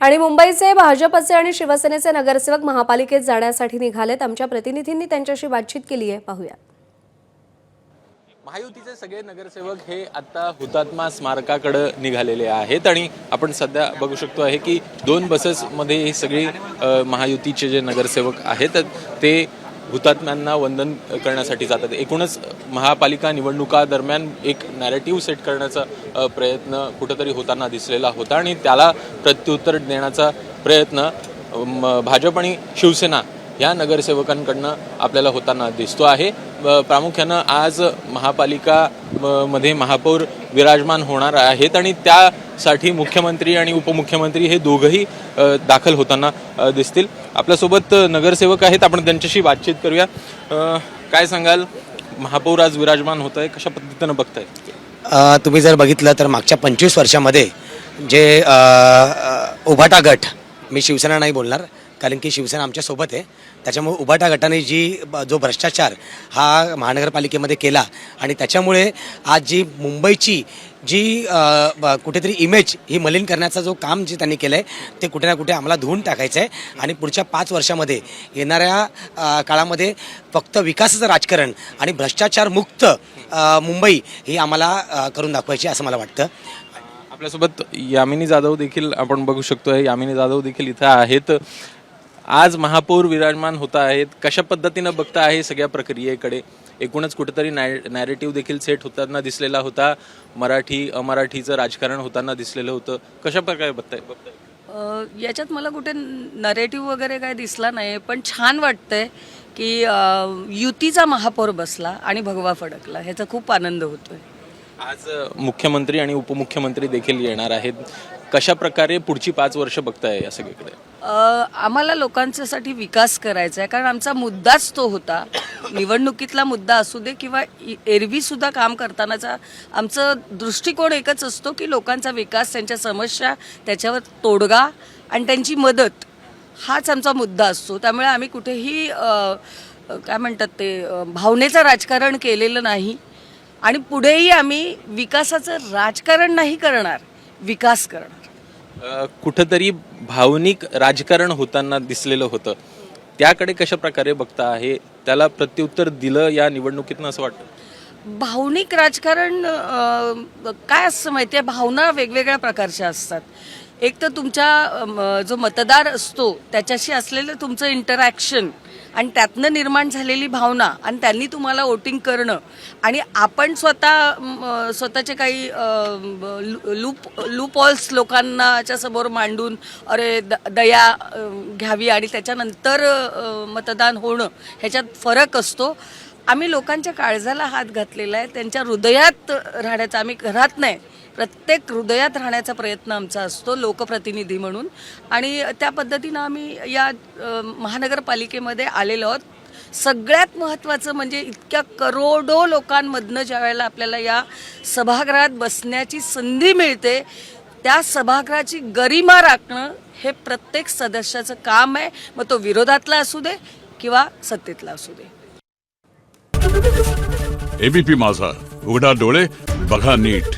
आणि मुंबईचे भाजपचे आणि शिवसेनेचे नगरसेवक महापालिकेत जाण्यासाठी निघालेत। आमच्या प्रतिनिधींनी त्यांच्याशी बातचीत केली आहे, पाहूया। महायुतीचे सगळे नगरसेवक हे आता हुतात्मा स्मारकाकडे निघालेले आहेत आणि आपण सध्या बघू शकतो आहे की दोन बसेसमध्ये हे सगळे महायुतीचे जे नगरसेवक आहेत ते हुतात्म्यांना वंदन करण्यासाठी जातात। एकूणच महापालिका निवडणुका दरम्यान एक नॅरेटिव्ह सेट करण्याचा प्रयत्न कुठेतरी होताना दिसलेला होता आणि त्याला प्रत्युत्तर देण्याचा प्रयत्न भाजप आणि शिवसेना या नगरसेवकांकडनं आपल्याला होताना दिसतो आहे। प्रामुख्यानं आज महापालिका मध्ये महापौर विराजमान होणार आहेत आणि त्यासाठी मुख्यमंत्री आणि उपमुख्यमंत्री हे दोघंही दाखल होताना दिसतील। आपल्यासोबत नगरसेवक आहेत, आपण त्यांच्याशी बातचीत करूया। काय सांगाल, महापौर आज विराजमान होत आहे, कशा पद्धतीनं बघताय? तुम्ही जर बघितलं तर मागच्या 25 वर्षामध्ये जे उभाटा गट, मी शिवसेना नाही बोलणार कारण की शिवसेना आमच्या सोबत आहे, त्याच्यामुळे उभाटा गटाने जो भ्रष्टाचार हा महानगरपालिकेमध्ये केला आणि त्याच्यामुळे आज जी मुंबईची जी कुठेतरी इमेज ही मलिन करण्याचा जो काम जे त्यांनी केलं आहे ते कुठे ना कुठे आम्हाला धुवून टाकायचं आहे आणि पुढच्या 5 वर्षामध्ये येणाऱ्या काळामध्ये फक्त विकासाचं राजकारण आणि भ्रष्टाचारमुक्त मुंबई ही आम्हाला करून दाखवायची असं मला वाटतं। आपल्यासोबत यामिनी जाधव देखील आपण बघू शकतोय, यामिनी जाधव देखील इथं आहेत। आज महापौर विराजमान होत आहेत, कशा पद्धतीनं बघता आहे सगळ्या प्रक्रियेकडे? एकूणच कुठेतरी नॅरेटिव्ह देखील सेट होताना दिसलेला होता, मराठी अमराठीचं राजकारण होताना दिसलेलं होतं, कशा प्रकारे बघताय? याच्यात मला कुठे नरेटिव्ह वगैरे काय दिसला नाही, पण छान वाटतंय की युतीचा महापौर बसला आणि भगवा फडकला, ह्याचा खूप आनंद होतोय। आज मुख्यमंत्री आणि उपमुख्यमंत्री देखील येणार आहेत, कशा प्रकारे पुढची 5 वर्ष बघताय या सगळीकडे? आम्हाला लोकांच्यासाठी विकास करायचा आहे, कारण आमचा मुद्दाच तो होता। निवडणुकीतला मुद्दा असू दे किंवा एरवी सुद्धा काम करतानाचा आमचं दृष्टिकोन एकच असतो की लोकांचा विकास, त्यांच्या समस्या, त्याच्यावर तोडगा आणि त्यांची मदत, हाच आमचा मुद्दा असतो। त्यामुळे आम्ही कुठेही काय म्हणतात ते भावनेचं राजकारण केलेलं नाही आणि पुढेही आम्ही विकासाचं राजकारण नाही करणार, विकास करणार। कुठेतरी भावनिक राजकारण होताना दिसलेलं होतं, त्याकडे कशा प्रकारे बघता आहे? त्याला प्रत्युत्तर दिलं या निवडणुकीतनं असं वाटतं? भावनिक राजकारण काय असतं माहिती आहे, भावना वेगवेगळ्या प्रकारच्या असतात। एक तर तुमच्या जो मतदार असतो त्याच्याशी असलेलं तुमचं इंटरॅक्शन आणि त्यातनं निर्माण झालेली भावना आणि त्यांनी तुम्हाला वोटिंग करणं आणि आपण स्वतःचे काही लूपहॉल्स लोकांच्या समोर मांडून अरे दया घ्यावी आणि त्याच्यानंतर मतदान होणं, ह्याच्यात फरक असतो। आम्ही लोकांच्या काळजाला हात घातलेला आहे, त्यांच्या हृदयात राहण्याचा, आम्ही घरात नाही प्रत्येक हृदयात राहण्याचा प्रयत्न आमचा असतो लोकप्रतिनिधी म्हणून, आणि त्या पद्धतीनं आम्ही या महानगरपालिकेमध्ये आलेलो आहोत। सगळ्यात महत्त्वाचं म्हणजे इतक्या करोडो लोकांमधनं ज्या वेळेला आपल्याला या सभागृहात बसण्याची संधी मिळते, त्या सभागृहाची गरिमा राखणं हे प्रत्येक सदस्याचं काम आहे, मग तो विरोधातला असू दे किंवा सत्तेतला असू दे। एबीपी माझा, उघडा डोळे बघा नीट।